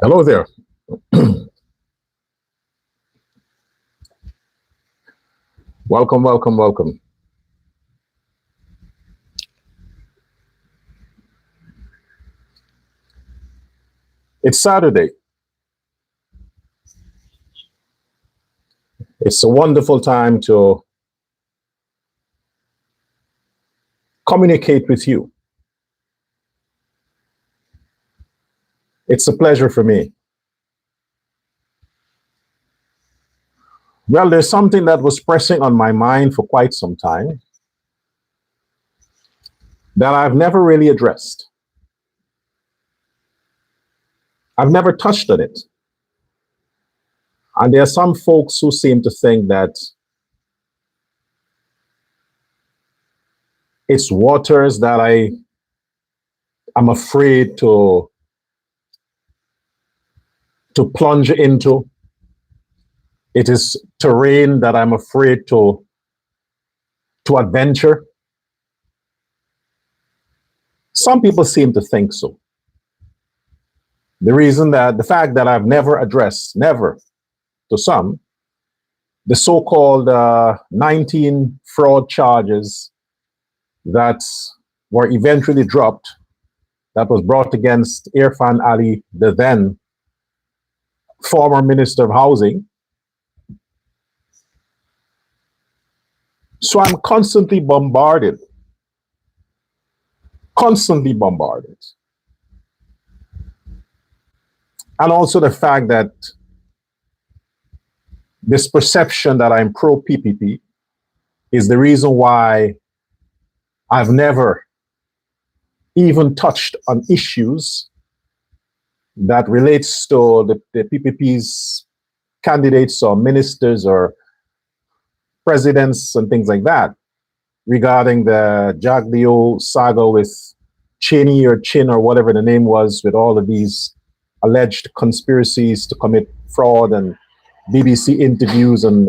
Hello there. Welcome, welcome, welcome. It's Saturday. It's a wonderful time to communicate with you. It's a pleasure for me. Well, there's something that was pressing on my mind for quite some time that I've never really addressed. I've never touched on it. And there are some folks who seem to think that it's waters that I'm afraid to plunge into. It is terrain that I'm afraid to adventure. Some people seem to think so. The fact that I've never addressed, never, to some, the so-called 19 fraud charges that were eventually dropped, that was brought against Irfan Ali, the then former Minister of Housing. So I'm constantly bombarded. And also the fact that this perception that I'm pro-PPP is the reason why I've never even touched on issues that relates to the PPP's candidates or ministers or presidents and things like that, regarding the Jaglio saga with Cheney or Chin or whatever the name was, with all of these alleged conspiracies to commit fraud and BBC interviews and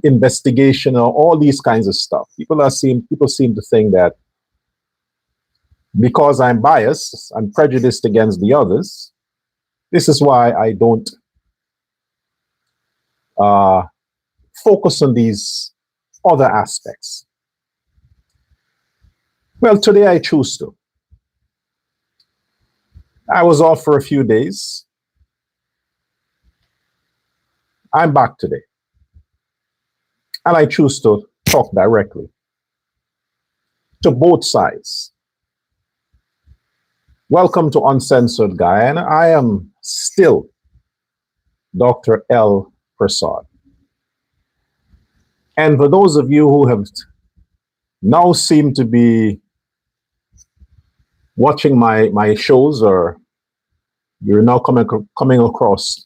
investigation or all these kinds of stuff. People seem to think that because I'm biased and prejudiced against the others, this is why I don't focus on these other aspects. Well, today I choose to. I was off for a few days. I'm back today. And I choose to talk directly to both sides. Welcome to Uncensored Guyana. I am still Dr. L. Prasad. And for those of you who have now seem to be watching my shows, or you're now coming across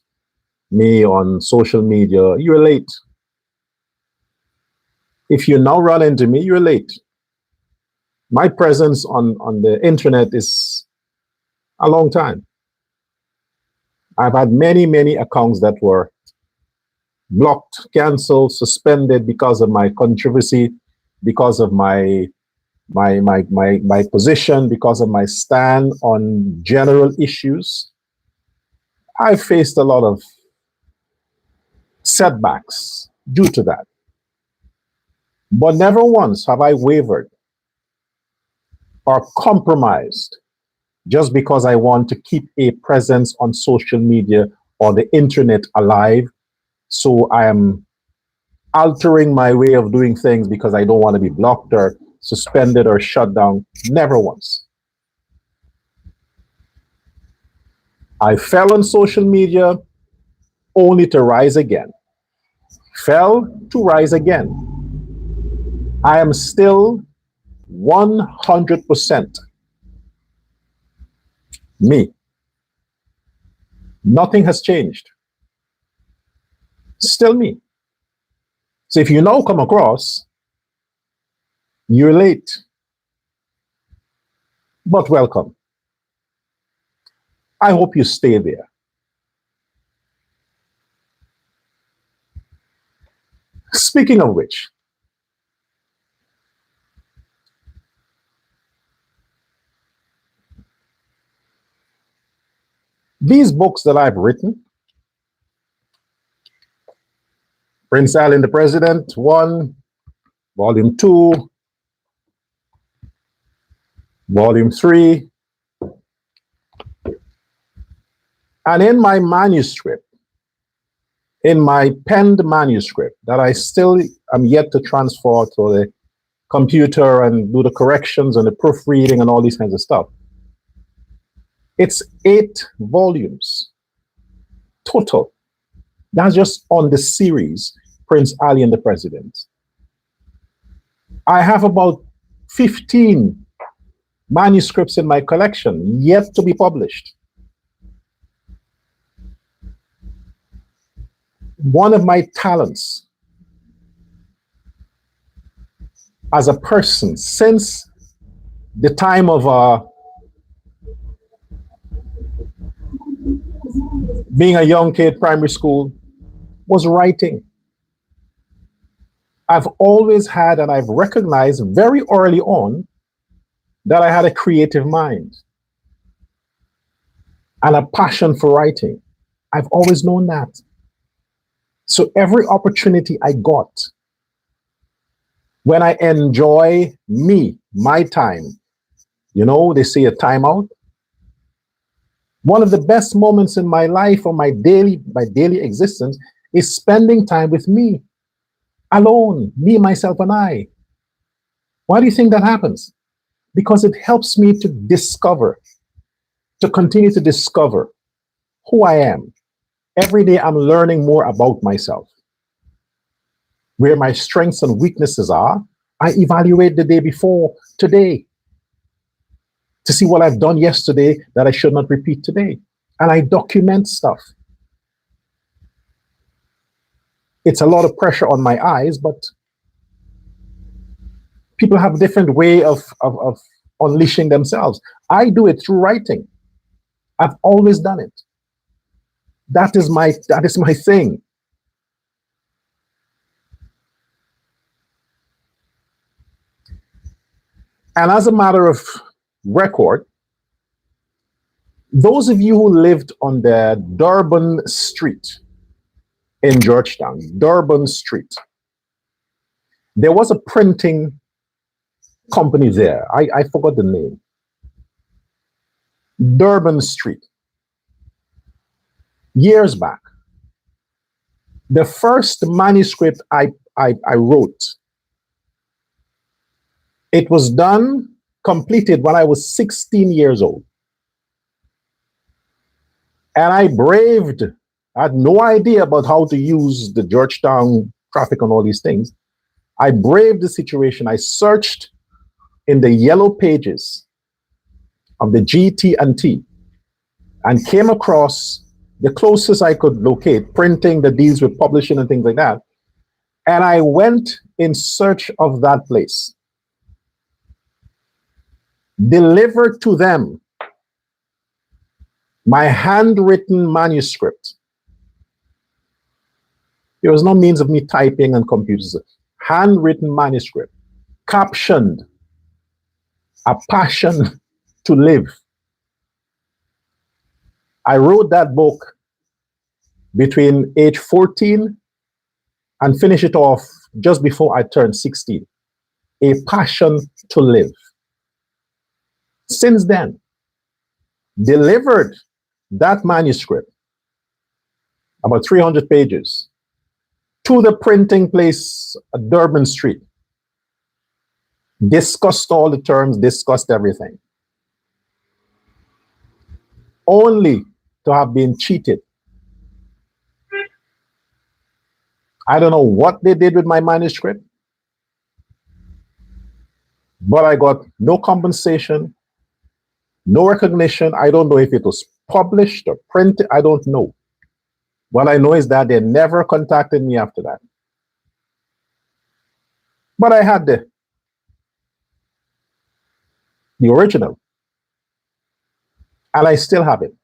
me on social media, you're late. If you now run into me, you're late. My presence on the internet is a long time. I've had many accounts that were blocked, canceled, suspended because of my controversy, because of my position, because of my stand on general issues. I've faced a lot of setbacks due to that. But never once have I wavered or compromised just because I want to keep a presence on social media or the internet alive. So I am altering my way of doing things because I don't want to be blocked or suspended or shut down. Never once. I fell on social media only to rise again. Fell to rise again. I am still 100% me. Nothing has changed. Still me. So if you now come across, you're late. But welcome. I hope you stay there. Speaking of which, These books that I've written, Prince Ali and the President, 1, Volume 2, Volume 3, and in my manuscript, in my penned manuscript that I still am yet to transfer to the computer and do the corrections and the proofreading and all these kinds of stuff. It's 8 volumes total. That's just on the series, Prince Ali and the President. I have about 15 manuscripts in my collection yet to be published. One of my talents as a person since the time of being a young kid, primary school, was writing. I've always had, and I've recognized very early on, that I had a creative mind and a passion for writing. I've always known that. So every opportunity I got, when I enjoy my time, they say a timeout. One of the best moments in my life or my daily existence is spending time with me, alone, me, myself, and I. Why do you think that happens? Because it helps me to continue to discover who I am. Every day I'm learning more about myself. Where my strengths and weaknesses are, I evaluate the day before today to see what I've done yesterday that I should not repeat today. And I document stuff. It's a lot of pressure on my eyes, but people have a different way of unleashing themselves. I do it through writing. I've always done it. That is my thing. And as a matter of record, those of you who lived on the Durban Street in Georgetown, Durban Street, there was a printing company there. I forgot the name. Durban Street. Years back. The first manuscript I wrote, it was completed when I was 16 years old. And I had no idea about how to use the Georgetown traffic and all these things. I braved the situation. I searched in the yellow pages of the GT&T and came across the closest I could locate, printing that deals with publishing and things like that. And I went in search of that place. Delivered to them my handwritten manuscript. There was no means of me typing and computers. Handwritten manuscript, captioned, "A Passion to Live." I wrote that book between age 14 and finished it off just before I turned 16. A Passion to Live. Since then, delivered that manuscript, about 300 pages, to the printing place at Durban Street. Discussed all the terms, discussed everything. Only to have been cheated. I don't know what they did with my manuscript, but I got no compensation, no recognition. I don't know if it was published or printed. I don't know. What I know is that they never contacted me after that. But I had the original. And I still have it.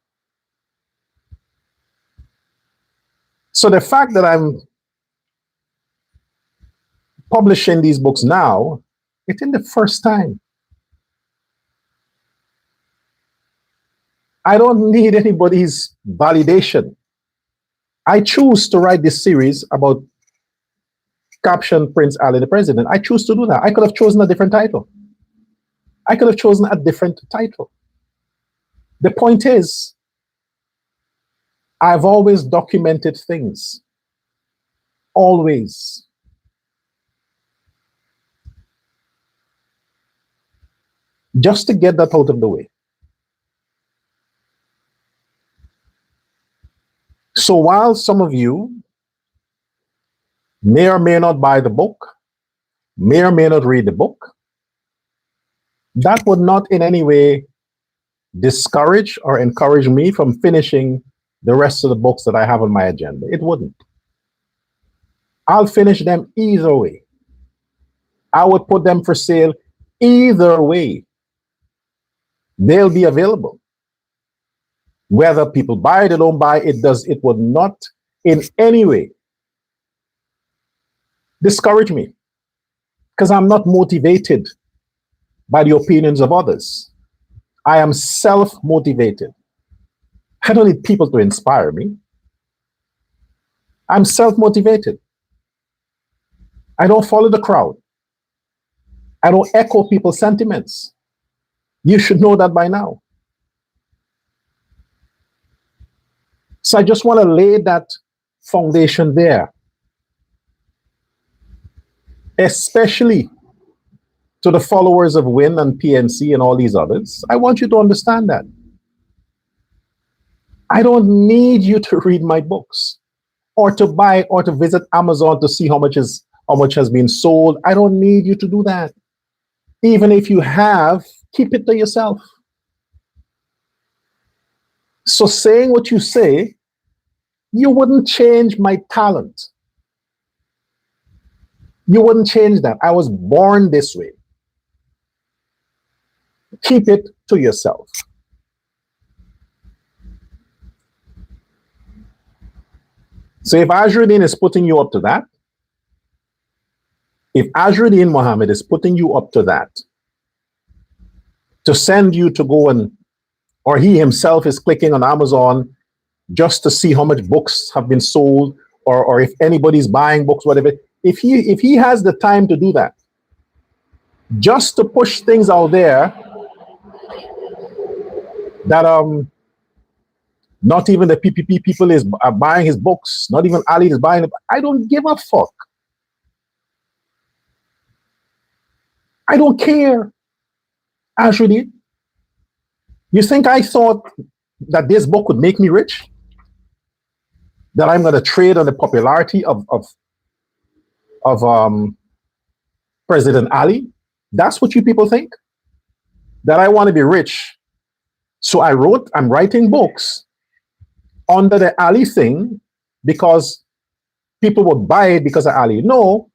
So the fact that I'm publishing these books now, it's in the first time. I don't need anybody's validation. I choose to write this series about caption Prince Ali the President. I choose to do that. I could have chosen a different title. I could have chosen a different title. The point is, I've always documented things. Always. Just to get that out of the way. So while some of you may or may not buy the book, may or may not read the book, that would not in any way discourage or encourage me from finishing the rest of the books that I have on my agenda. It wouldn't. I'll finish them either way. I would put them for sale either way. They'll be available. Whether people buy it or don't buy it, it would not in any way discourage me, because I'm not motivated by the opinions of others. I am self-motivated. I don't need people to inspire me. I'm self-motivated. I don't follow the crowd. I don't echo people's sentiments. You should know that by now. So I just want to lay that foundation there, especially to the followers of WIN and PNC and all these others. I want you to understand that. I don't need you to read my books or to buy or to visit Amazon to see how much has been sold. I don't need you to do that. Even if you have, keep it to yourself. So saying what you say, you wouldn't change my talent. You wouldn't change that. I was born this way. Keep it to yourself. So if Azruddin is putting you up to that, if Azruddin Mohammed is putting you up to that, to send you to go or he himself is clicking on Amazon just to see how much books have been sold, or if anybody's buying books, whatever, if he has the time to do that, just to push things out there that not even the PPP people are buying his books, not even Ali is buying it. I don't give a fuck. I don't care. Actually, you think I thought that this book would make me rich? That I'm going to trade on the popularity of President Ali? That's what you people think? That I want to be rich. So I'm writing books under the Ali thing because people would buy it because of Ali. No.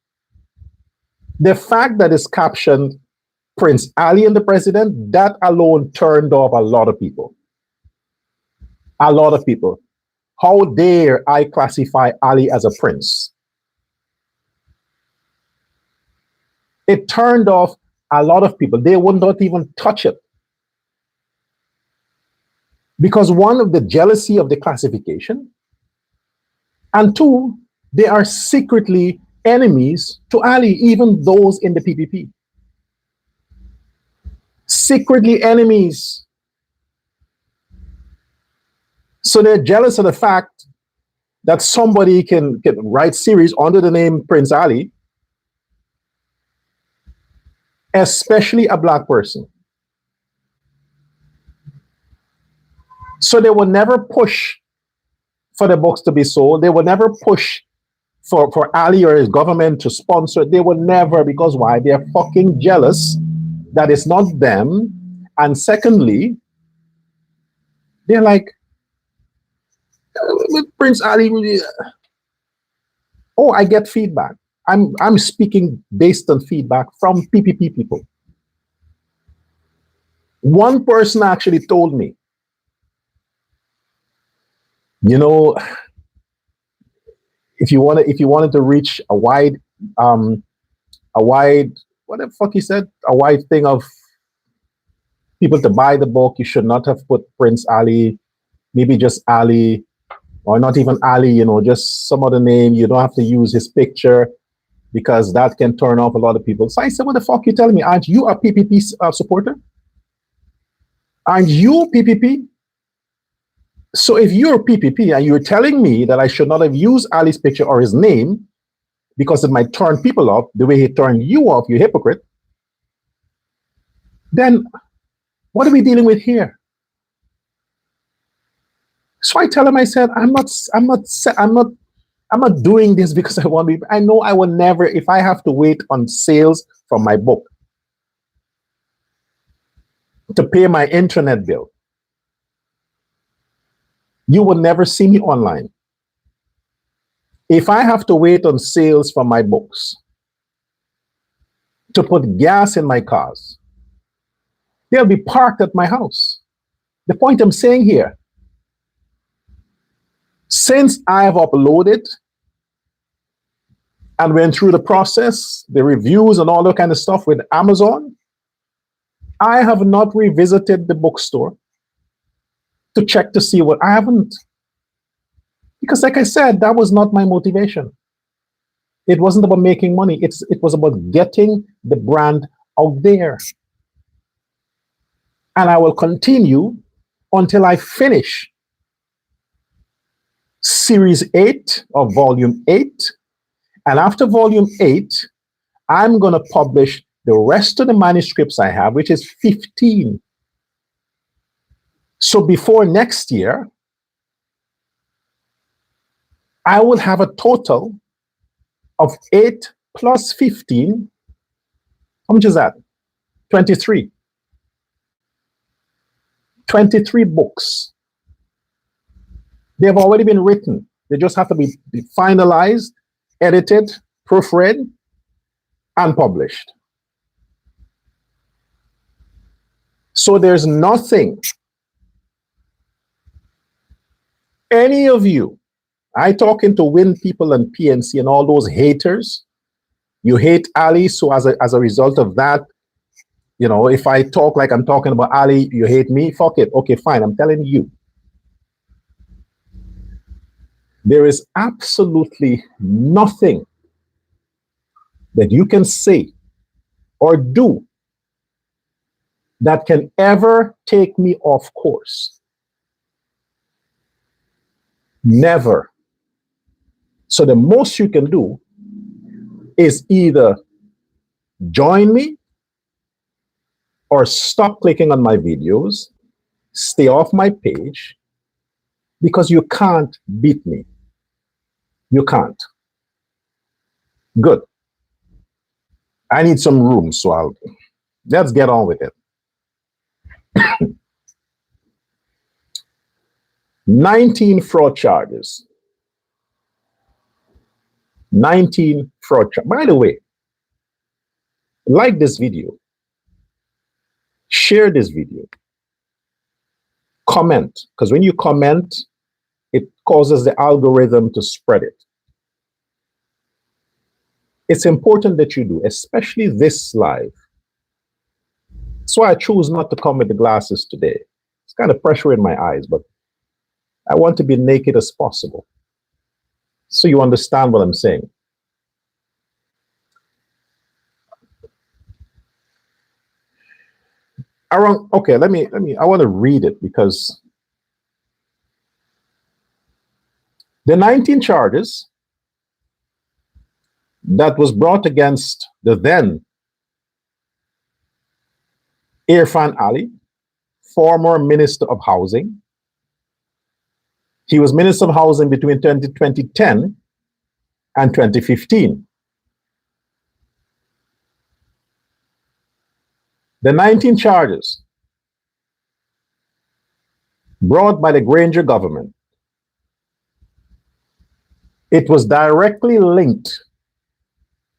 The fact that it's captioned Prince Ali and the President, that alone turned off a lot of people. A lot of people. How dare I classify Ali as a prince? It turned off a lot of people. They would not even touch it. Because one, of the jealousy of the classification, and two, they are secretly enemies to Ali, even those in the PPP. Secretly enemies. So they're jealous of the fact that somebody can write series under the name Prince Ali, especially a black person. So they will never push for the books to be sold. They will never push for Ali or his government to sponsor it. They will never, because why? They're fucking jealous that it's not them. And secondly, they're like, with Prince Ali, oh, I get feedback. I'm speaking based on feedback from PPP people. One person actually told me, you know, if you wanted to reach a wide, what the fuck he said, a wide thing of people to buy the book, you should not have put Prince Ali, maybe just Ali, or not even Ali, just some other name. You don't have to use his picture because that can turn off a lot of people. So I said, what the fuck you telling me? Aren't you a PPP supporter? Aren't you PPP? So if you're PPP and you're telling me that I should not have used Ali's picture or his name because it might turn people off the way he turned you off, you hypocrite, then what are we dealing with here? So I tell him, I said, I'm not doing this because I want to be. I know I will never, if I have to wait on sales from my book to pay my internet bill, you will never see me online. If I have to wait on sales from my books to put gas in my cars, they'll be parked at my house. The point I'm saying here, since I have uploaded and went through the process, the reviews and all that kind of stuff with Amazon, I have not revisited the bookstore to check to see what I haven't. Because like I said, that was not my motivation. It wasn't about making money. It was about getting the brand out there. And I will continue until I finish Series 8 of Volume 8. And after Volume 8, I'm going to publish the rest of the manuscripts I have, which is 15. So before next year, I will have a total of 8 plus 15. How much is that? 23. 23 books. They have already been written. They just have to be finalized, edited, proofread, and published. So there's nothing. Any of you, I talking to Win people and PNC and all those haters, you hate Ali, so as a result of that, if I talk like I'm talking about Ali, you hate me, fuck it. Okay, fine, I'm telling you. There is absolutely nothing that you can say or do that can ever take me off course. Never. So the most you can do is either join me or stop clicking on my videos, stay off my page, because you can't beat me. You can't. Good. I need some room, so let's get on with it. 19 fraud charges. 19 fraud charges. By the way, like this video, share this video, comment, because when you comment, it causes the algorithm to spread it. It's important that you do, especially this live. That's why I choose not to come with the glasses today. It's kind of pressure in my eyes, but I want to be naked as possible, so you understand what I'm saying. Okay, I want to read it because the 19 charges that was brought against the then Irfan Ali, former Minister of Housing. He was Minister of Housing between 2010 and 2015. The 19 charges brought by the Granger government, it was directly linked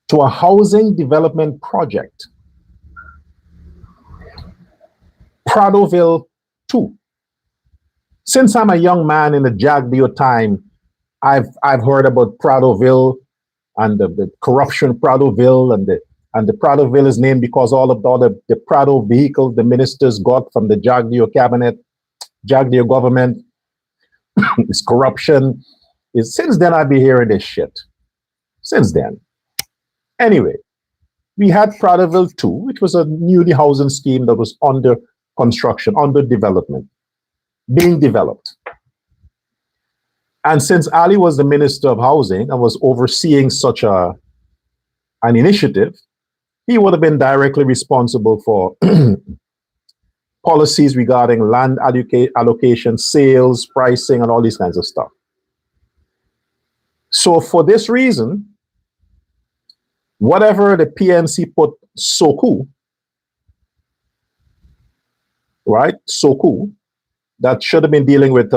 to a housing development project, Pradoville 2. Since I'm a young man in the Jagbio time, I've heard about Pradoville and the corruption Pradoville and the And the Pradoville is named because all the Prado vehicles the ministers got from the Jagdeo cabinet, Jagdeo government, is corruption. Since then, I've been hearing this shit. Since then. Anyway, we had Pradoville 2, which was a newly housing scheme that was under construction, under development, being developed. And since Ali was the Minister of Housing and was overseeing such an initiative, he would have been directly responsible for policies regarding land allocation, sales, pricing, and all these kinds of stuff. So for this reason, whatever the PNC put Soku, right? Soku, that should have been dealing with,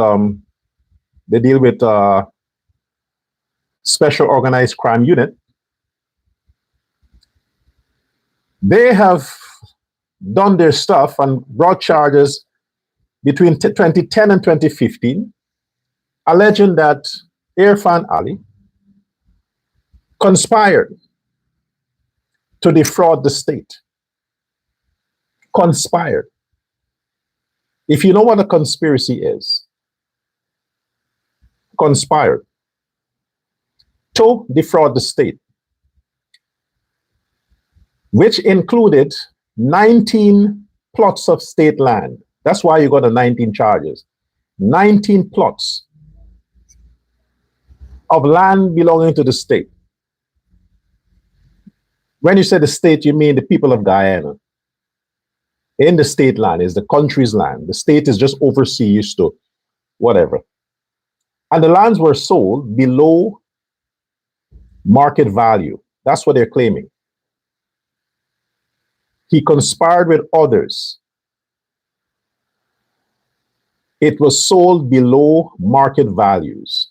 they deal with Special Organized Crime Unit. They have done their stuff and brought charges between 2010 and 2015, alleging that Irfan Ali conspired to defraud the state. Conspired. If you know what a conspiracy is, conspired to defraud the state, which included 19 plots of state land. That's why you got the 19 charges. 19 plots of land belonging to the state. When you say the state, you mean the people of Guyana. In the state land is the country's land. The state is just overseas to whatever. And the lands were sold below market value. That's what they're claiming. He conspired with others. It was sold below market values.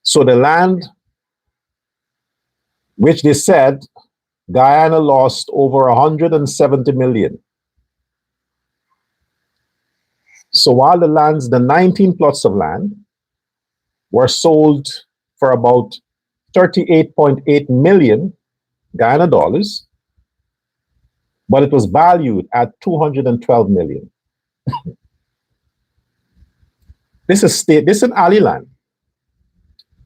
So the land, which they said Guyana lost over 170 million. So while the lands, the 19 plots of land were sold for about 38.8 million Guyana dollars, but it was valued at 212 million. This is an Ali land.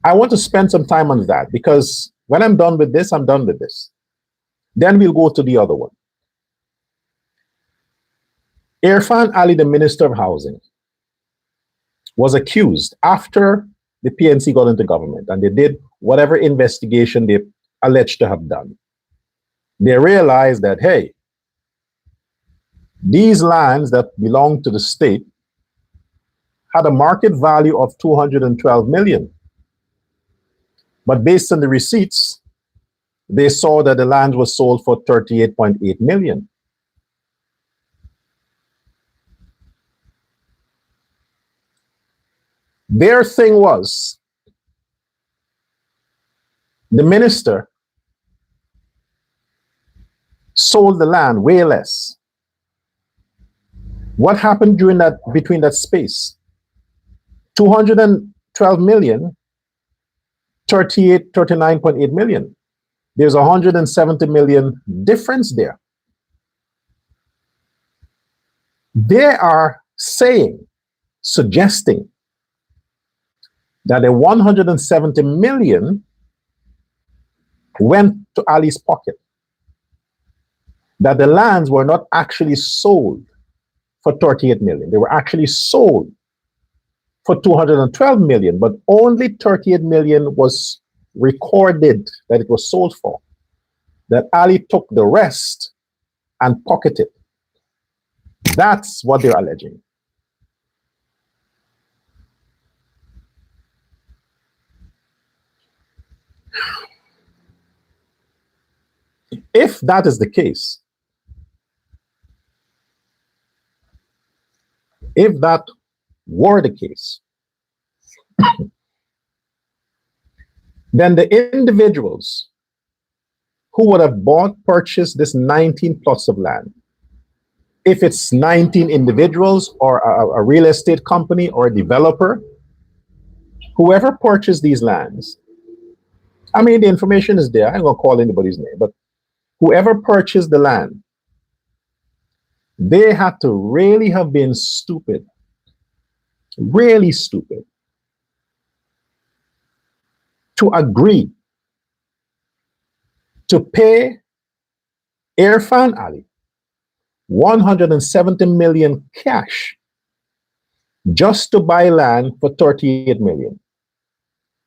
I want to spend some time on that because when I'm done with this, I'm done with this. Then we'll go to the other one. Irfan Ali, the Minister of Housing, was accused after the PNC got into government and they did whatever investigation they alleged to have done. They realized that, hey, these lands that belong to the state had a market value of 212 million. But based on the receipts, they saw that the land was sold for 38.8 million. Their thing was, the minister sold the land way less. What happened during that, between that space? 212 million, 39.8 million. There's 170 million difference there. They are saying, suggesting that the 170 million went to Ali's pocket. That the lands were not actually sold for 38 million. They were actually sold for 212 million, but only 38 million was recorded that it was sold for. That Ali took the rest and pocketed. That's what they're alleging. If that is the case, if that were the case, then the individuals who would have purchased this 19 plots of land, if it's 19 individuals or a real estate company or a developer, whoever purchased these lands, I mean, the information is there. I ain't gonna call anybody's name, but whoever purchased the land, they had to really have been stupid, really stupid, to agree to pay Irfan Ali 170 million cash just to buy land for 38 million.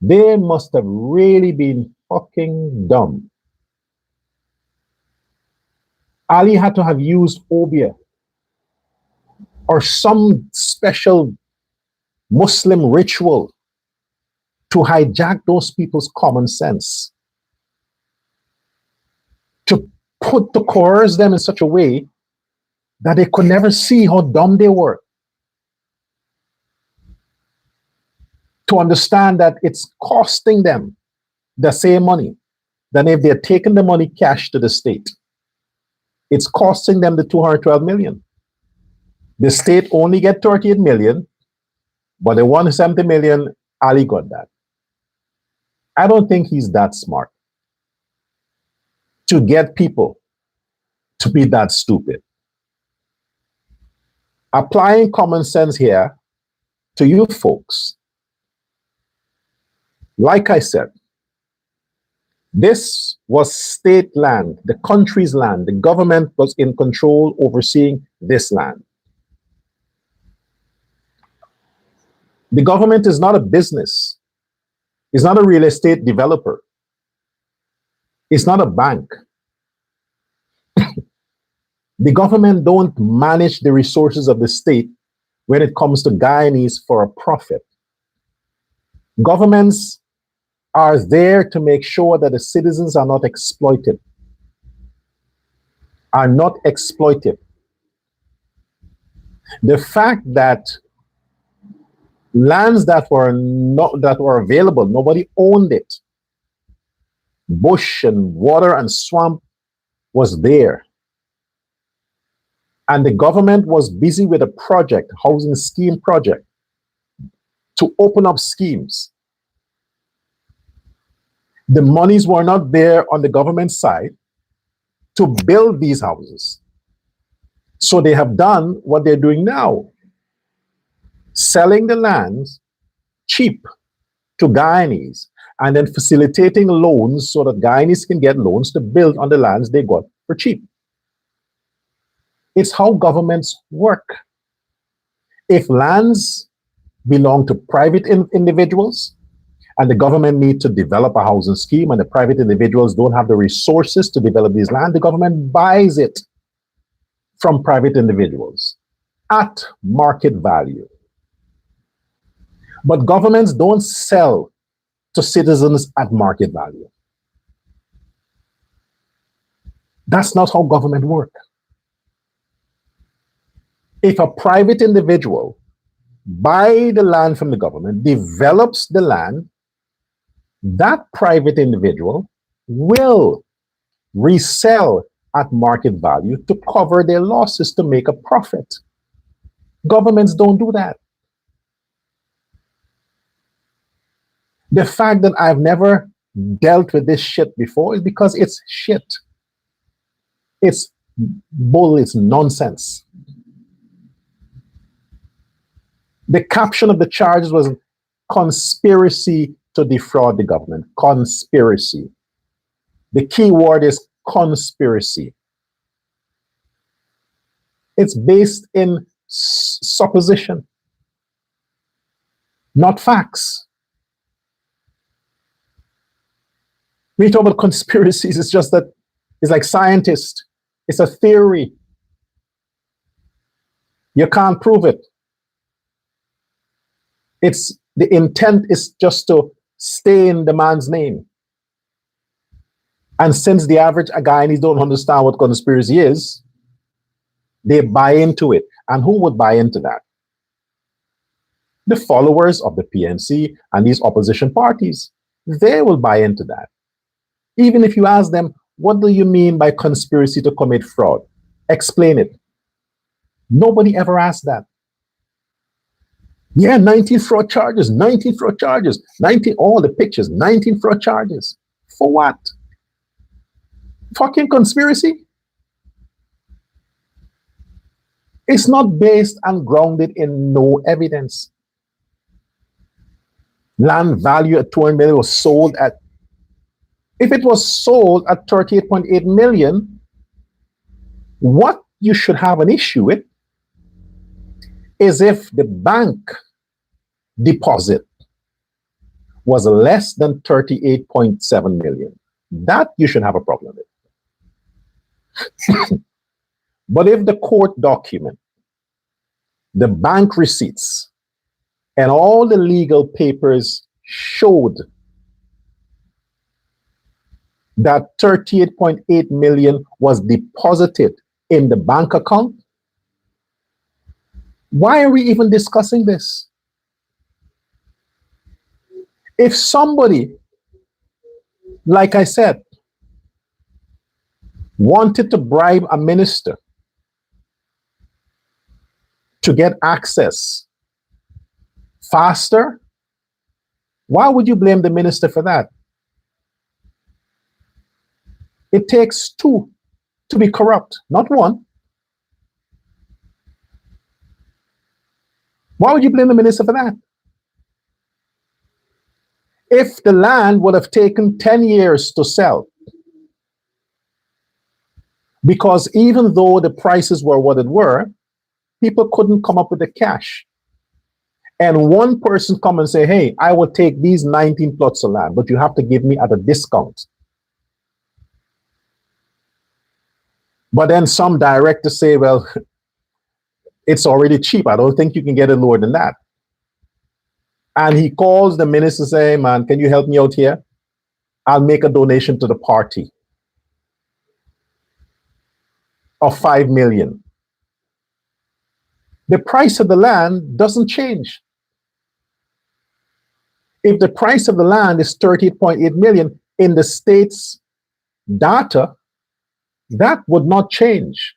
They must have really been fucking dumb. Ali had to have used Obia or some special Muslim ritual to hijack those people's common sense, to coerce them in such a way that they could never see how dumb they were, to understand that it's costing them the same money than if they had taken the money cash to the state. It's costing them the 212 million. The state only get 38 million, but the 170 million, Ali got that. I don't think he's that smart to get people to be that stupid. Applying common sense here to you folks. Like I said, this was state land, the country's land. The government was in control overseeing this land. The government is not a business. It's not a real estate developer. It's not a bank. The government don't manage the resources of the state when it comes to Guyanese for a profit. Governments are there to make sure that the citizens are not exploited, are not exploited. The fact that lands that were available, nobody owned it. Bush and water and swamp was there. And the government was busy with a project, housing scheme project, to open up schemes. The monies were not there on the government side to build these houses. So they have done what they're doing now, selling the lands cheap to Guyanese and then facilitating loans so that Guyanese can get loans to build on the lands they got for cheap. It's how governments work. If lands belong to private individuals and the government needs to develop a housing scheme and the private individuals don't have the resources to develop these land, the government buys it from private individuals at market value. But governments don't sell to citizens at market value. That's not how government works. If a private individual buys the land from the government, develops the land, that private individual will resell at market value to cover their losses to make a profit. Governments don't do that. The fact that I've never dealt with this shit before is because it's shit. It's bull, it's nonsense. The caption of the charges was conspiracy to defraud the government. Conspiracy. The key word is conspiracy. It's based in supposition, not facts. When you talk about conspiracies, it's just that it's like scientists. It's a theory. You can't prove it. It's the intent is just to stay in the man's name. And since the average Guyanese don't understand what conspiracy is, they buy into it. And who would buy into that? The followers of the PNC and these opposition parties. They will buy into that. Even if you ask them, what do you mean by conspiracy to commit fraud? Explain it. Nobody ever asked that. Yeah, 19 fraud charges, 19 fraud charges, 19, all the pictures, 19 fraud charges. For what? fucking conspiracy. It's not based and grounded in no evidence. Land value at 200 million was sold at, if it was sold at 38.8 million, what you should have an issue with is if the bank deposit was less than 38.7 million. That you should have a problem with. But if the court document, the bank receipts, and all the legal papers showed that 38.8 million was deposited in the bank account, why are we even discussing this? If somebody, like I said, wanted to bribe a minister to get access faster, why would you blame the minister for that? It takes two to be corrupt, not one. Why would you blame the minister for that? If the land would have taken 10 years to sell, because even though the prices were what it were, people couldn't come up with the cash. And one person come and say, hey, I will take these 19 plots of land, but you have to give me at a discount. But then some director say, well, it's already cheap. I don't think you can get it lower than that. And he calls the minister, say, hey, man, can you help me out here? I'll make a donation to the party of 5 million. The price of the land doesn't change. If the price of the land is 30.8 million in the state's data, that would not change.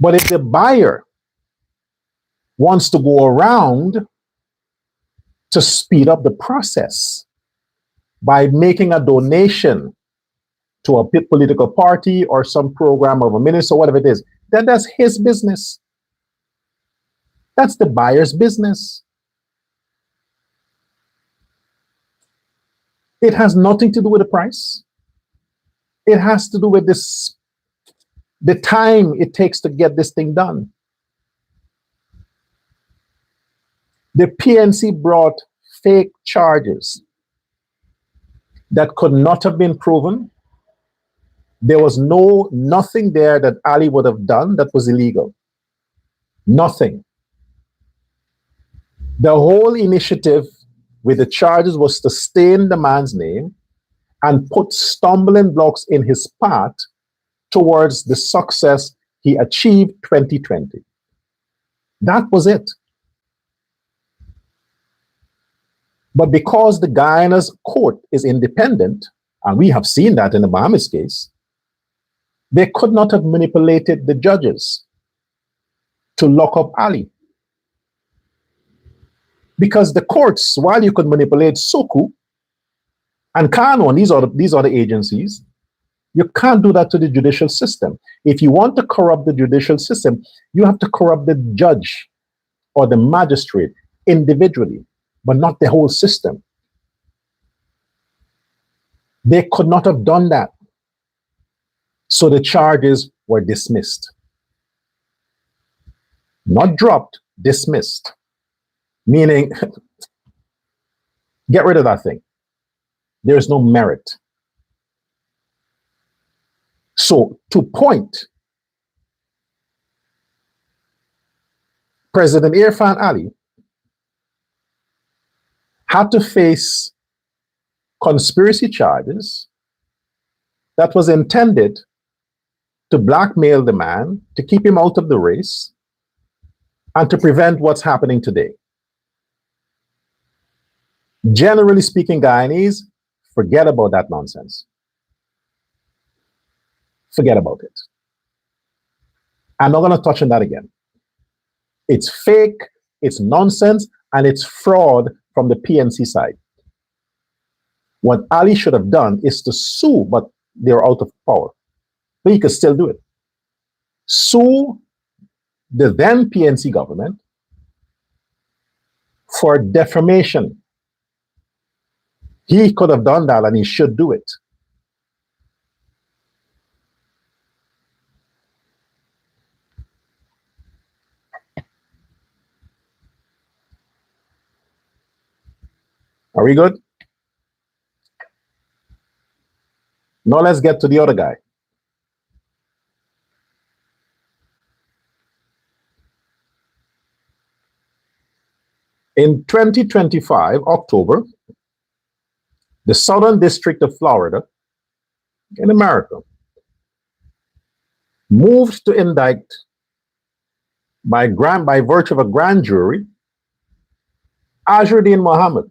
But if the buyer wants to go around to speed up the process by making a donation to a political party or some program of a minister, whatever it is, then that's his business. That's the buyer's business. It has nothing to do with the price. It has to do with this, the time it takes to get this thing done. The PNC brought fake charges that could not have been proven. There was nothing there that Ali would have done that was illegal. Nothing. The whole initiative with the charges was to stain the man's name and put stumbling blocks in his path towards the success he achieved 2020. That was it. But because the Guyana's court is independent, and we have seen that in the Bahamas case, they could not have manipulated the judges to lock up Ali. Because the courts, while you could manipulate Soku and Kano, and these are the agencies, you can't do that to the judicial system. If you want to corrupt the judicial system, you have to corrupt the judge or the magistrate individually, but not the whole system. They could not have done that. So the charges were dismissed. Not dropped, dismissed. Meaning, get rid of that thing. There is no merit. So, to point, President Irfan Ali had to face conspiracy charges that was intended to blackmail the man, to keep him out of the race, and to prevent what's happening today. Generally speaking, Guyanese, forget about that nonsense. Forget about it. I'm not going to touch on that again. It's fake, it's nonsense, and it's fraud from the PNC side. What Ali should have done is to sue, but they were out of power. But he could still do it. Sue the then PNC government for defamation. He could have done that and he should do it. Are we good? Now let's get to the other guy. In 2025, October, the Southern District of Florida in America moved to indict by virtue of a grand jury Azharuddin Muhammad.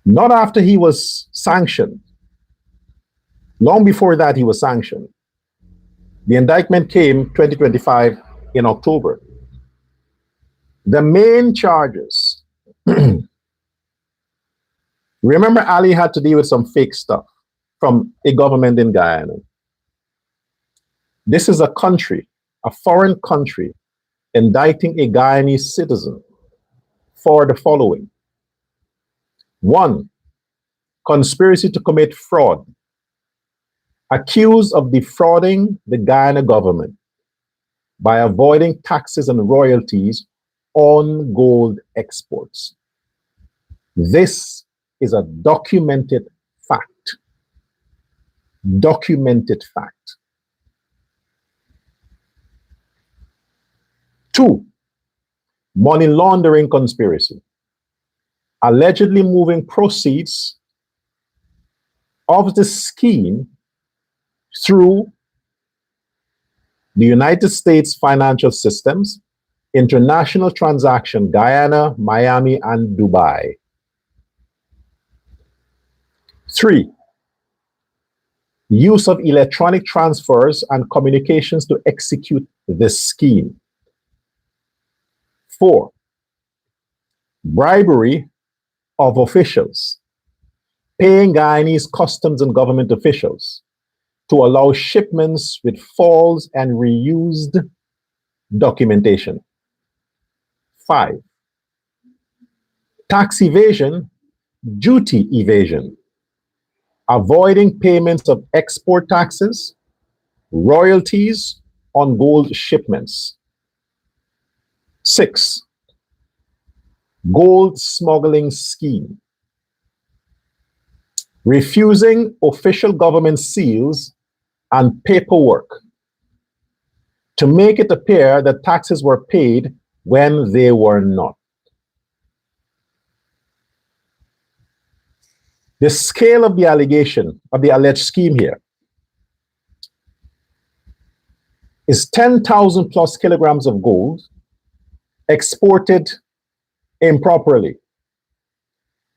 Not after he was sanctioned. Long before that, he was sanctioned. The indictment came 2025 in October. The main charges. Remember, Ali had to deal with some fake stuff from a government in Guyana. This is a country, a foreign country, indicting a Guyanese citizen for the following. 1, conspiracy to commit fraud, accused of defrauding the Guyana government by avoiding taxes and royalties on gold exports. This is a documented fact. Documented fact. 2, money laundering conspiracy, allegedly moving proceeds of the scheme through the United States financial systems, international transaction, Guyana, Miami, and Dubai. 3, use of electronic transfers and communications to execute the scheme. 4, bribery of officials, paying Guyanese customs and government officials to allow shipments with false and reused documentation. 5, tax evasion, duty evasion, avoiding payments of export taxes, royalties on gold shipments. 6, gold smuggling scheme, refusing official government seals and paperwork to make it appear that taxes were paid when they were not. The scale of the allegation of the alleged scheme here is 10,000 plus kilograms of gold exported improperly,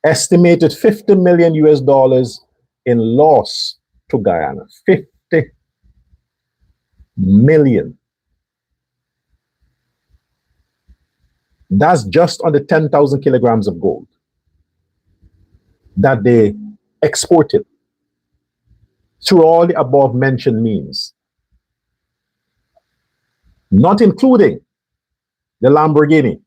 estimated $50 million in loss to Guyana. 50 million. That's just on the 10,000 kilograms of gold that they exported through all the above mentioned means, not including the Lamborghini.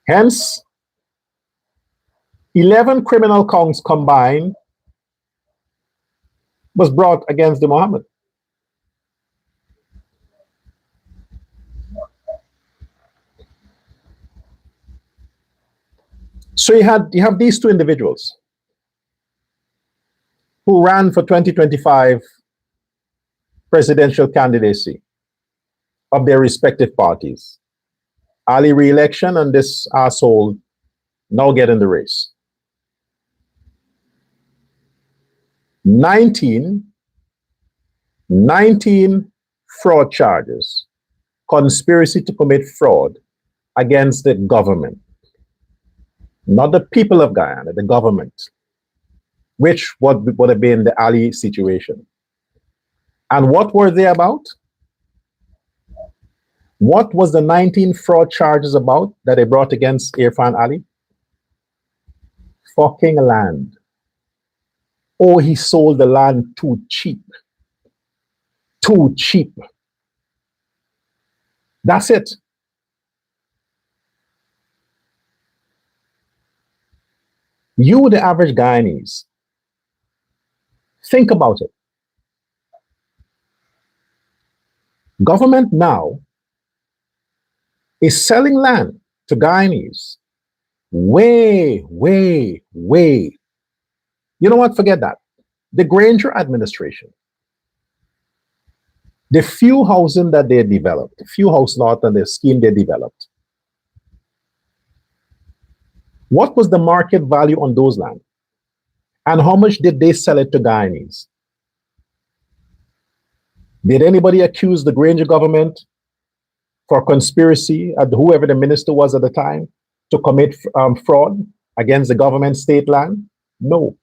Hence, 11 criminal counts combined was brought against the Muhammad. So you have these two individuals who ran for 2025 presidential candidacy of their respective parties. Ali re-election and this asshole now get in the race. 19 fraud charges, conspiracy to commit fraud against the government. Not the people of Guyana, the government, which would have been the Ali situation. And what were they about? What was the 19 fraud charges about that they brought against Irfan Ali? fucking land. Oh, he sold the land too cheap. Too cheap. That's it. You, the average Guyanese, think about it. Government now is selling land to Guyanese way, way, way. You know what? Forget that. The Granger administration, the few housing that they developed, the few house lot and the scheme they developed, what was the market value on those land? And how much did they sell it to Guyanese? Did anybody accuse the Granger government for conspiracy, whoever the minister was at the time, to commit fraud against the government state land? No.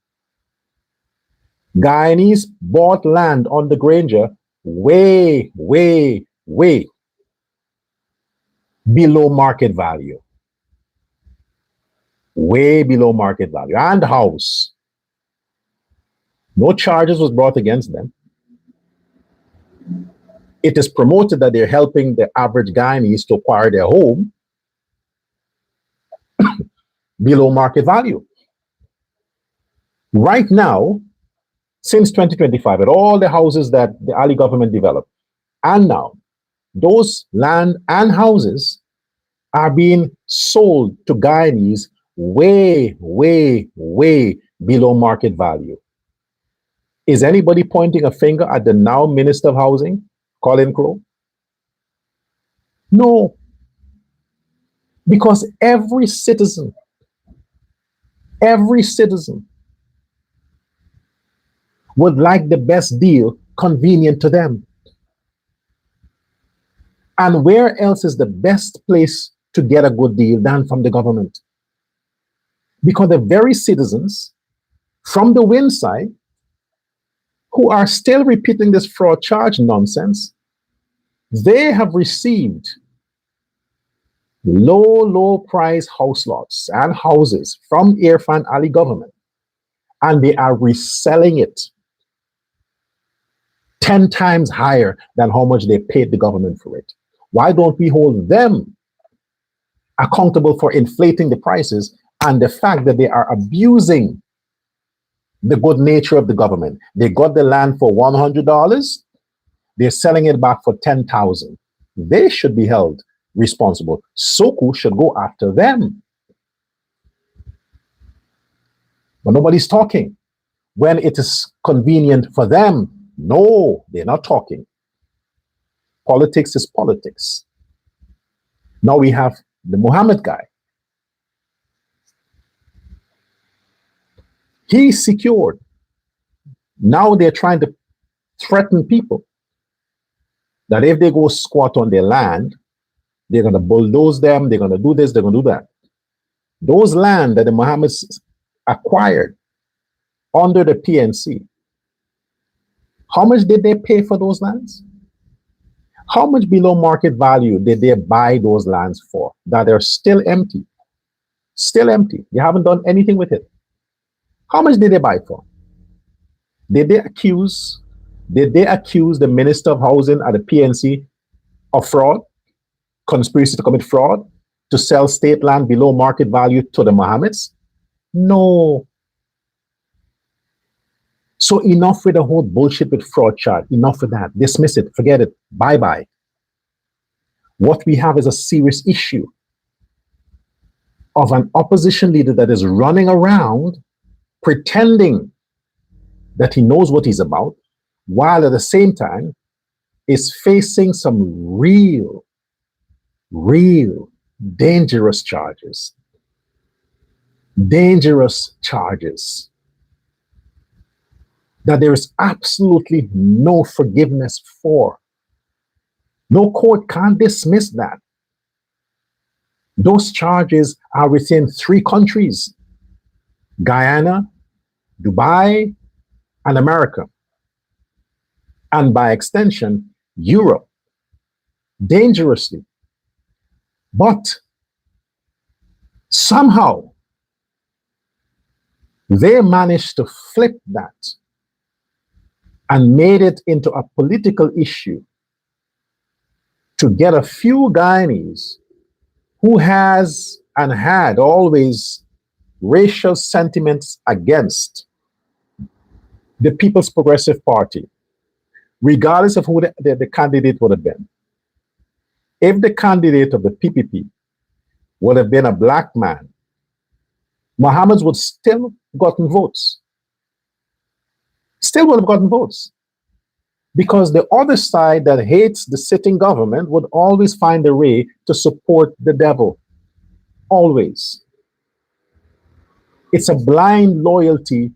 Guyanese bought land on the Granger way, way, way below market value. Way below market value. And house. No charges was brought against them. It is promoted that they're helping the average Guyanese to acquire their home below market value. Right now, since 2025, at all the houses that the Ali government developed, and now, those land and houses are being sold to Guyanese way, way, way below market value. Is anybody pointing a finger at the now Minister of Housing, Colin Crowe? No. Because every citizen would like the best deal convenient to them. And where else is the best place to get a good deal than from the government? Because the very citizens from the win side who are still repeating this fraud charge nonsense, they have received low price house lots and houses from Irfan Ali government, and they are reselling it 10 times higher than how much they paid the government for it. Why don't we hold them accountable for inflating the prices and the fact that they are abusing the good nature of the government? They got the land for $100, they're selling it back for $10,000. They should be held responsible. Soko should go after them. But nobody's talking. When it is convenient for them, no, they're not talking. Politics is politics. Now we have the Muhammad guy. He's secured. Now they're trying to threaten people that if they go squat on their land, they're going to bulldoze them, they're going to do this, they're going to do that. Those land that the Mohammeds acquired under the PNC, how much did they pay for those lands? How much below market value did they buy those lands for that are still empty? Still empty. They haven't done anything with it. How much did they buy it for? Did they accuse the Minister of Housing at the PNC of fraud, conspiracy to commit fraud, to sell state land below market value to the Mohammeds? No. So enough with the whole bullshit with fraud chart. Enough with that. Dismiss it. Forget it. Bye-bye. What we have is a serious issue of an opposition leader that is running around pretending that he knows what he's about, while at the same time is facing some real dangerous charges. Dangerous charges that there is absolutely no forgiveness for. No court can't dismiss that. Those charges are within 3 countries: Guyana, Dubai, and America. And by extension, Europe. Dangerously. But somehow, They managed to flip that and made it into a political issue to get a few Guyanese who has and had always racial sentiments against the People's Progressive Party, regardless of who the candidate would have been. If the candidate of the PPP would have been a black man, Mohammed's would still gotten votes. Still would have gotten votes. Because the other side that hates the sitting government would always find a way to support the devil. Always. It's a blind loyalty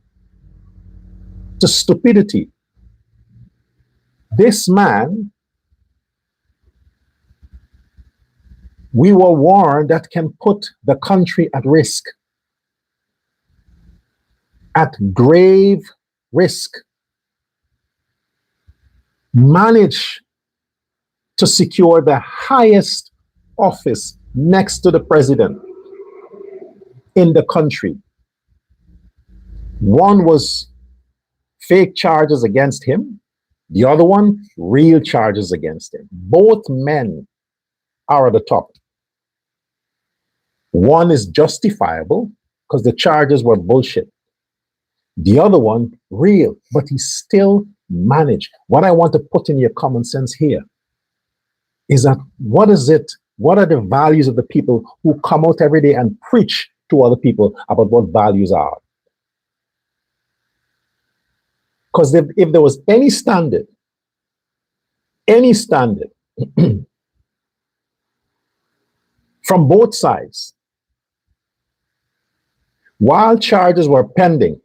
to stupidity. This man, we were warned that can put the country at risk, at grave risk. Manage to secure the highest office next to the president in the country. One was fake charges against him. The other one, real charges against him. Both men are at the top. One is justifiable because the charges were bullshit. The other one, real, but he still managed. What I want to put in your common sense here is that what is it? What are the values of the people who come out every day and preach to other people about what values are? Because if there was any standard from both sides, while charges were pending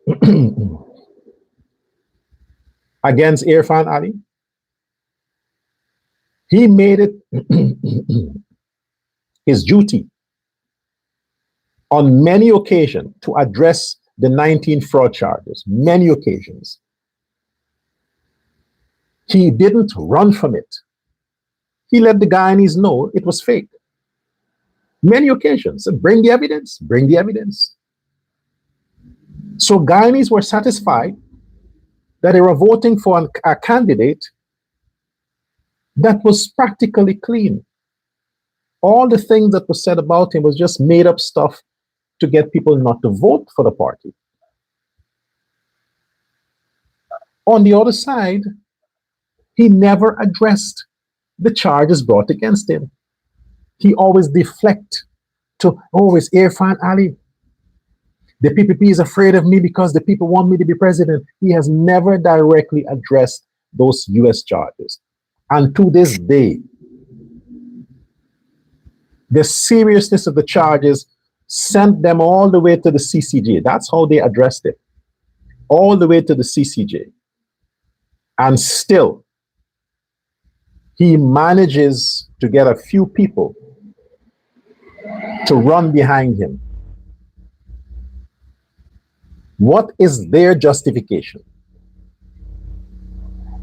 against Irfan Ali, he made it his duty on many occasions to address the 19 fraud charges, many occasions. He didn't run from it. He let the Guyanese know it was fake. Many occasions. So bring the evidence, bring the evidence. So Guyanese were satisfied that they were voting for a candidate that was practically clean. All the things that were said about him was just made up stuff to get people not to vote for the party. On the other side, he never addressed the charges brought against him. He always deflect to, oh, it's Irfan Ali. The PPP is afraid of me because the people want me to be president. He has never directly addressed those US charges. And to this day, the seriousness of the charges sent them all the way to the CCJ. That's how they addressed it. All the way to the CCJ. And still, he manages to get a few people to run behind him. What is their justification?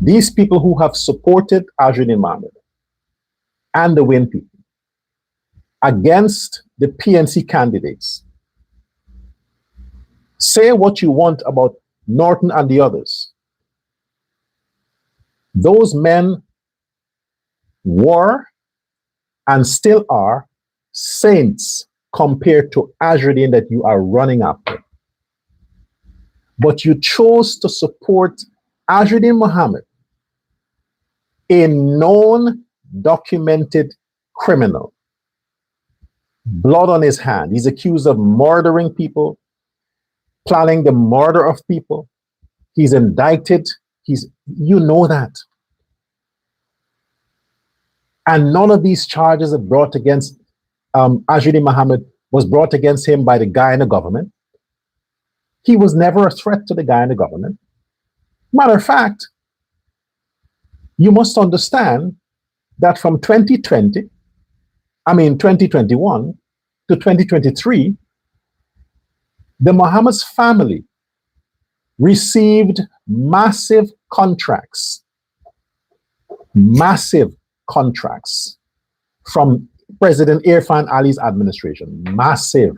These people who have supported Ajudin Mohammed and the Win people against the PNC candidates. Say what you want about Norton and the others. Those men were and still are saints compared to Ajudin that you are running after. But you chose to support Ajudin Mohammed, a known documented criminal. Blood on his hand. He's accused of murdering people, planning the murder of people. He's indicted. You know that. And none of these charges are brought against Ajudin Mohammed was brought against him by the Guyana government. He was never a threat to the Guyana government. Matter of fact, you must understand that from 2021 to 2023, the Mohammed's family received massive contracts from President Irfan Ali's administration. Massive,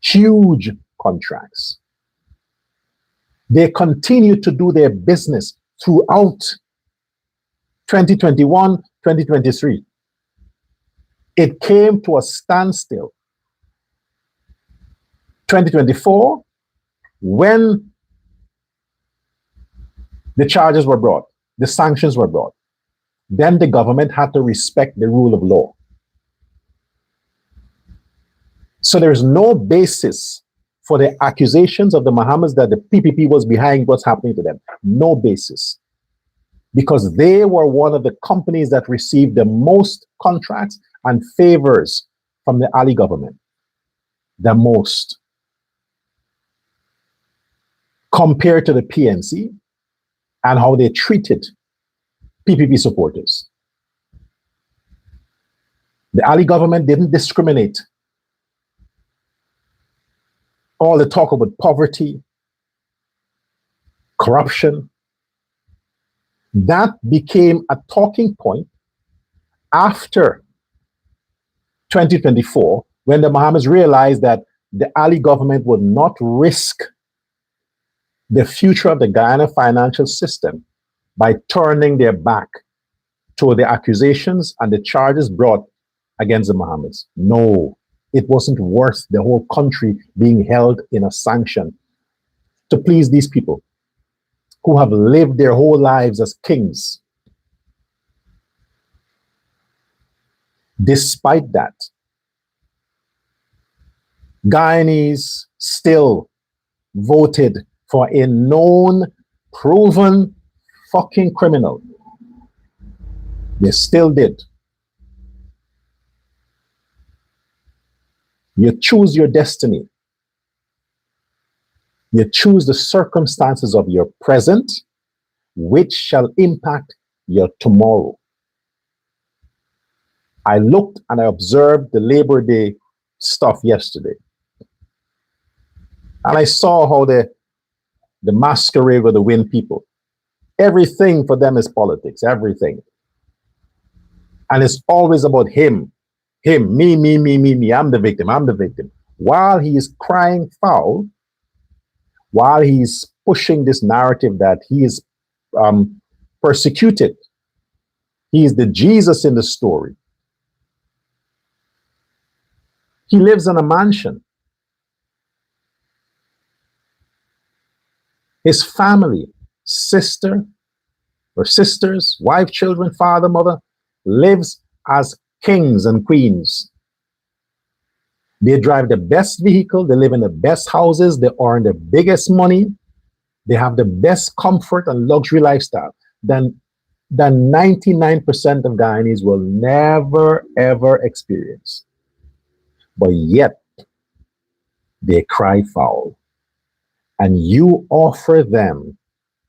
huge contracts. They continued to do their business throughout 2021, 2023. It came to a standstill. 2024, when the charges were brought, the sanctions were brought, then the government had to respect the rule of law. So there's no basis for the accusations of the Mohammeds that the PPP was behind what's happening to them. No basis. Because they were one of the companies that received the most contracts and favors from the Ali government. The most. Compared to the PNC and how they treated PPP supporters. The Ali government didn't discriminate. All the talk about poverty, corruption, that became a talking point after 2024, when the Mohammeds realized that the Ali government would not risk the future of the Guyana financial system by turning their back to the accusations and the charges brought against the Mohammeds. No, it wasn't worth the whole country being held in a sanction to please these people who have lived their whole lives as kings. Despite that, Guyanese still voted for a known, proven fucking criminal. They still did. You choose your destiny. You choose the circumstances of your present, which shall impact your tomorrow. I looked and I observed the Labor Day stuff yesterday. And I saw how the masquerade with the Win people. Everything for them is politics, everything. And it's always about him, me, I'm the victim. While he is crying foul, while he's pushing this narrative that he is persecuted, he is the Jesus in the story. He lives in a mansion. His family, sister or sisters, wife, children, father, mother, lives as kings and queens. They drive the best vehicle, they live in the best houses, they earn the biggest money, they have the best comfort and luxury lifestyle than 99% of Guyanese will never, ever experience. But yet, they cry foul. And you offer them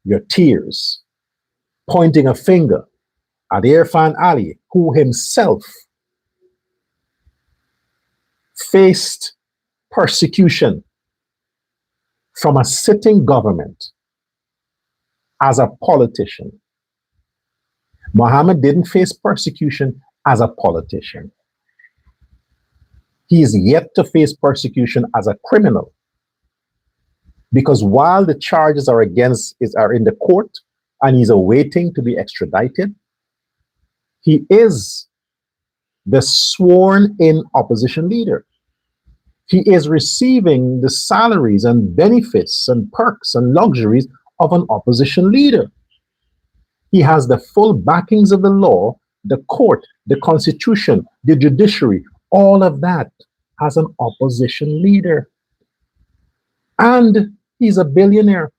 your tears, pointing a finger at Irfan Ali, who himself faced persecution from a sitting government as a politician. Mohammed didn't face persecution as a politician. He is yet to face persecution as a criminal. Because while the charges are in the court and he's awaiting to be extradited, he is the sworn-in opposition leader. He is receiving the salaries and benefits and perks and luxuries of an opposition leader. He has the full backings of the law, the court, the constitution, the judiciary, all of that as an opposition leader. And he's a billionaire.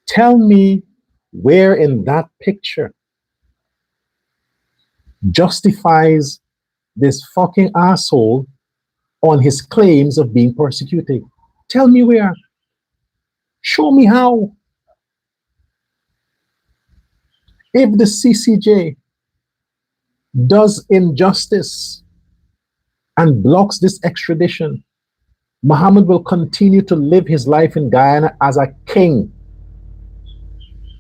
Tell me where in that picture justifies this fucking asshole on his claims of being persecuted. Tell me where. Show me how. If the CCJ does injustice and blocks this extradition, Mohammed will continue to live his life in Guyana as a king.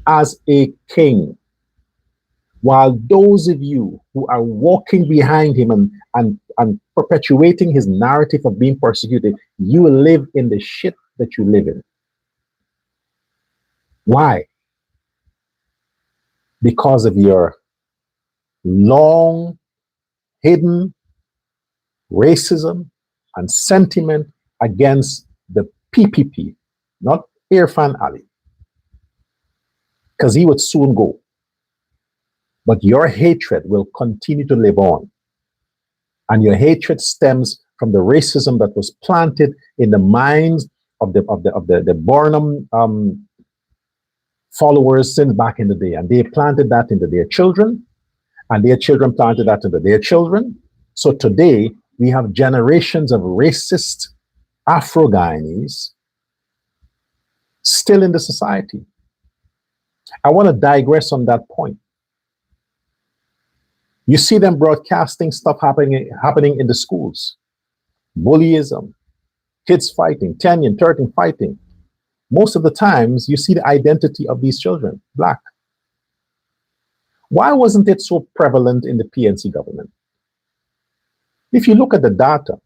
As a king. While those of you who are walking behind him and perpetuating his narrative of being persecuted, you live in the shit that you live in. Why? Because of your long hidden racism and sentiment against the PPP, not Irfan Ali, because he would soon go. But your hatred will continue to live on. And your hatred stems from the racism that was planted in the minds of the Burnham followers since back in the day. And they planted that into their children, and their children planted that into their children. So today, we have generations of racist Afro-Guyanese still in the society. I want to digress on that point. You see them broadcasting stuff happening in the schools. Bullyism, kids fighting, 10 and 13 fighting. Most of the times, you see the identity of these children, Black. Why wasn't it so prevalent in the PNC government? If you look at the data,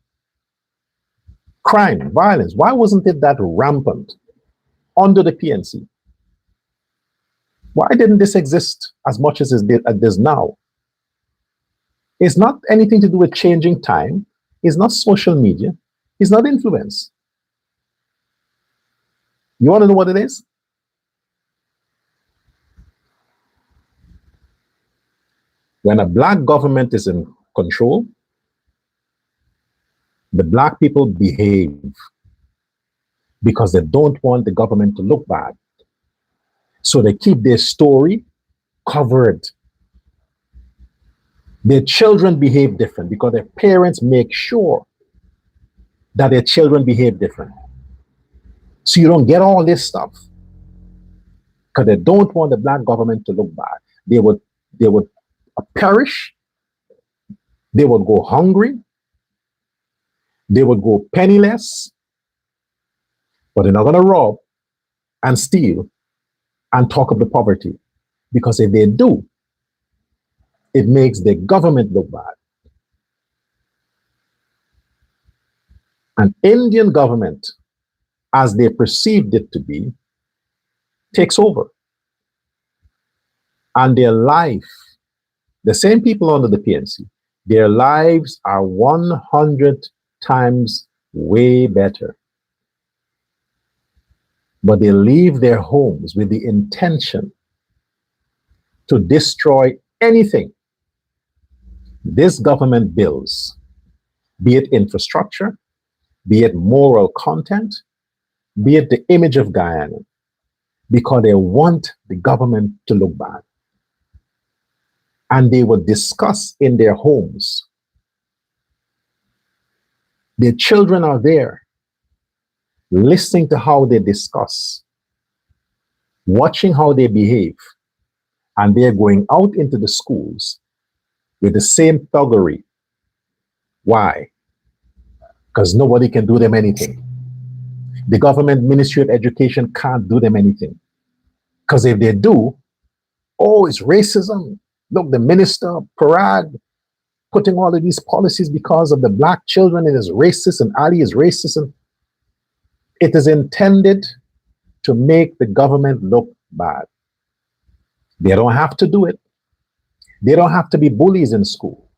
crime, violence, why wasn't it that rampant under the PNC? Why didn't this exist as much as it does now? It's not anything to do with changing time. It's not social media. It's not influence. You want to know what it is? When a Black government is in control, the Black people behave because they don't want the government to look bad. So they keep their story covered. Their children behave different because their parents make sure that their children behave different. So you don't get all this stuff because they don't want the Black government to look bad. They would perish. They would go hungry. They would go penniless. But they're not going to rob and steal and talk of the poverty, because if they do, it makes the government look bad. An Indian government, as they perceived it to be, takes over. And their life, the same people under the PNC, their lives are 100 times way better. But they leave their homes with the intention to destroy anything this government builds, be it infrastructure, be it moral content, be it the image of Guyana, because they want the government to look bad. And they will discuss in their homes. Their children are there, listening to how they discuss, watching how they behave, and they're going out into the schools with the same thuggery. Why? Because nobody can do them anything. The government Ministry of Education can't do them anything. Because if they do, oh, it's racism. Look, the minister, Parag, putting all of these policies because of the Black children, and is racist, and Ali is racist. And it is intended to make the government look bad. They don't have to do it. They don't have to be bullies in school.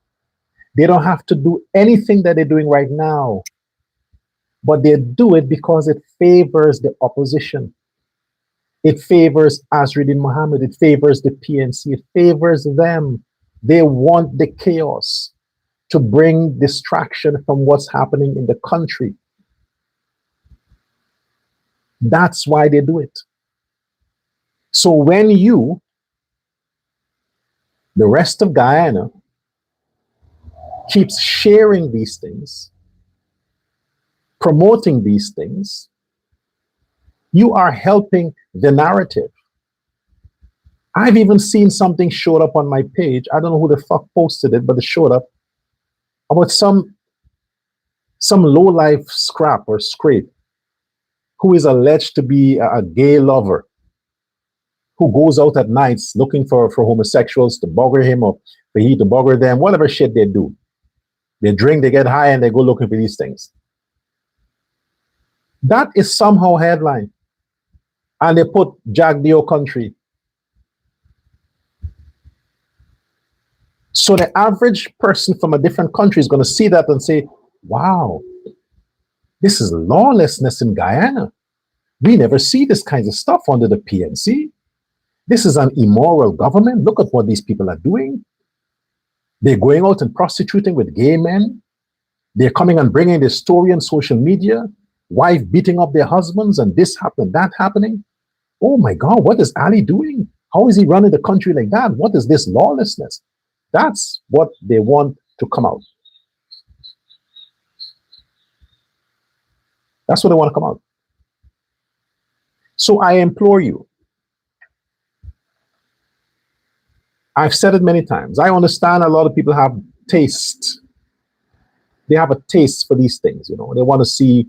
They don't have to do anything that they're doing right now. But they do it because it favors the opposition. It favors Azruddin Mohammed. It favors the PNC. It favors them. They want the chaos to bring distraction from what's happening in the country. That's why they do it. So when you, the rest of Guyana, keeps sharing these things, promoting these things, you are helping the narrative. I've even seen something showed up on my page. I don't know who the fuck posted it, but it showed up about some low-life scrap or scrape who is alleged to be a gay lover, who goes out at nights looking for homosexuals to bugger him or for he to bugger them, whatever shit they do. They drink, they get high, and they go looking for these things. That is somehow headline. And they put Jack Dio country. So the average person from a different country is going to see that and say, wow, this is lawlessness in Guyana. We never see this kind of stuff under the PNC. This is an immoral government. Look at what these people are doing. They're going out and prostituting with gay men. They're coming and bringing the story on social media. Wife beating up their husbands and this happening, that happening. Oh my God, what is Ali doing? How is he running the country like that? What is this lawlessness? That's what they want to come out. That's what they want to come out. So I implore you. I've said it many times. I understand a lot of people have taste. They have a taste for these things, you know. They want to see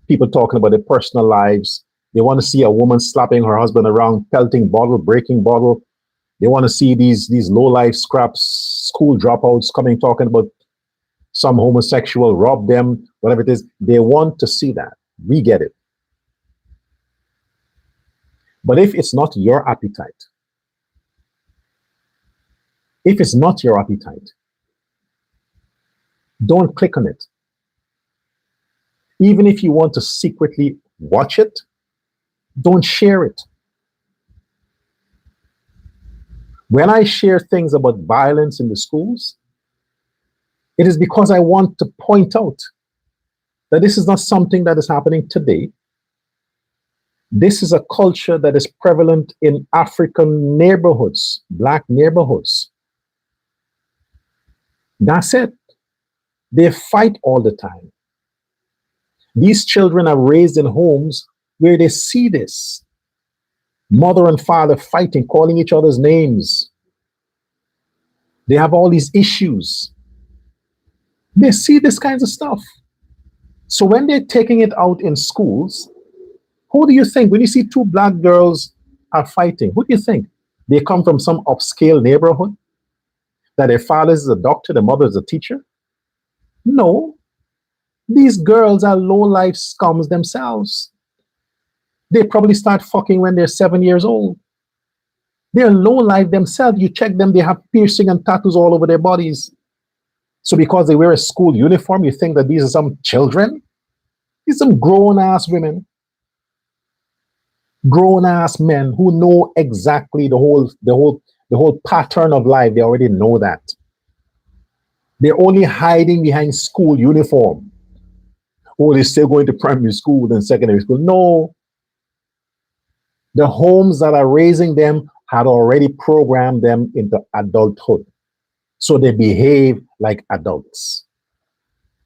people talking about their personal lives. They want to see a woman slapping her husband around, pelting bottle, breaking bottle. They want to see these low-life scraps, school dropouts coming talking about some homosexual rob them, whatever it is. They want to see that. We get it. But if it's not your appetite, don't click on it. Even if you want to secretly watch it, don't share it. When I share things about violence in the schools, it is because I want to point out that this is not something that is happening today. This is a culture that is prevalent in African neighborhoods, Black neighborhoods. That's it. They fight all the time. These children are raised in homes where they see this. Mother and father fighting, calling each other's names. They have all these issues. They see this kinds of stuff. So when they're taking it out in schools, who do you think, when you see two Black girls are fighting, who do you think? They come from some upscale neighborhood? That their father is a doctor, the mother is a teacher? No. These girls are low-life scums themselves. They probably start fucking when they're 7 years old. They're low-life themselves. You check them, they have piercing and tattoos all over their bodies. So because they wear a school uniform, you think that these are some children? These are some grown-ass women. Grown-ass men who know exactly the whole pattern of life. They already know that. They're only hiding behind school uniform. Oh, they're still going to primary school and secondary school. No. The homes that are raising them had already programmed them into adulthood. So they behave like adults.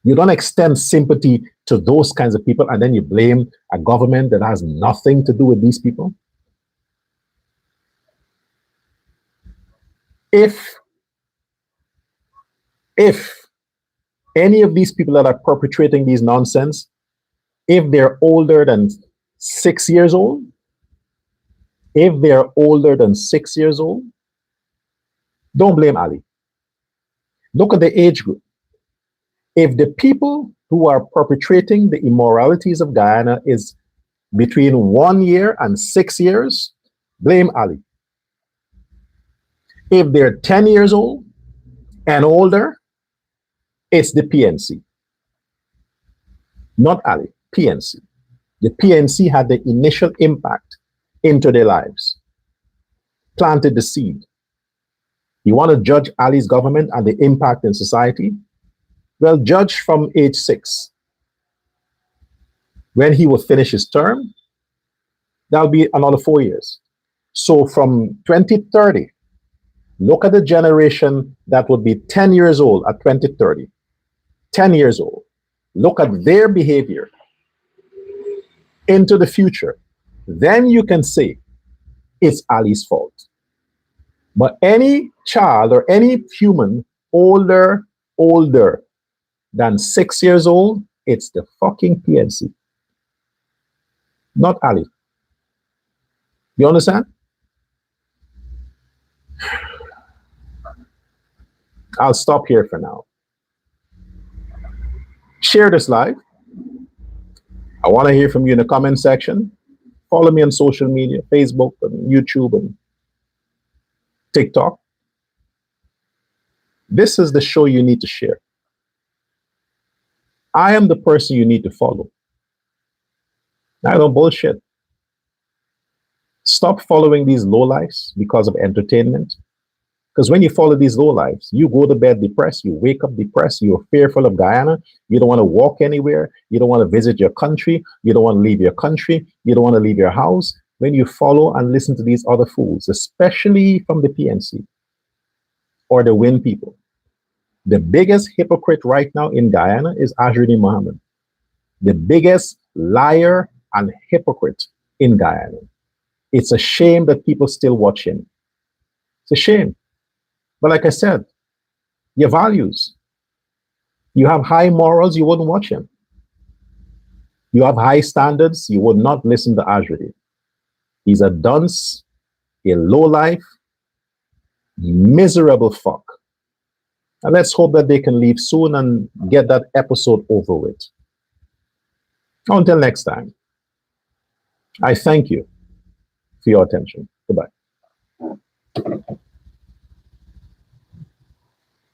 You don't extend sympathy to those kinds of people and then you blame a government that has nothing to do with these people. If any of these people that are perpetrating these nonsense, if they're older than 6 years old, don't blame Ali. Look at the age group. If the people who are perpetrating the immoralities of Guyana is between 1 year and 6 years, blame Ali. If they're 10 years old and older, it's the PNC. Not Ali, PNC. The PNC had the initial impact into their lives, planted the seed. You want to judge Ali's government and the impact in society? Well, judge from age 6. When he will finish his term, that'll be another 4 years. So from 2030, look at the generation that would be 10 years old at 2030. 10 years old. Look at their behavior into the future. Then you can say it's Ali's fault. But any child or any human older than 6 years old, it's the fucking PNC. Not Ali. You understand? I'll stop here for now. Share this live. I want to hear from you in the comment section. Follow me on social media, Facebook and YouTube and TikTok. This is the show you need to share. I am the person you need to follow. I don't bullshit. Stop following these lowlifes because of entertainment. Because when you follow these lowlifes, you go to bed depressed, you wake up depressed, you're fearful of Guyana, you don't want to walk anywhere, you don't want to visit your country, you don't want to leave your country, you don't want to leave your house. When you follow and listen to these other fools, especially from the PNC or the WIN people, the biggest hypocrite right now in Guyana is Ajruddin Mohammed. The biggest liar and hypocrite in Guyana. It's a shame that people still watch him. It's a shame. But like I said, your values. You have high morals, you wouldn't watch him. You have high standards, you would not listen to Ajruddin. He's a dunce, a lowlife, miserable fuck. And let's hope that they can leave soon and get that episode over with. Until next time, I thank you for your attention. Goodbye.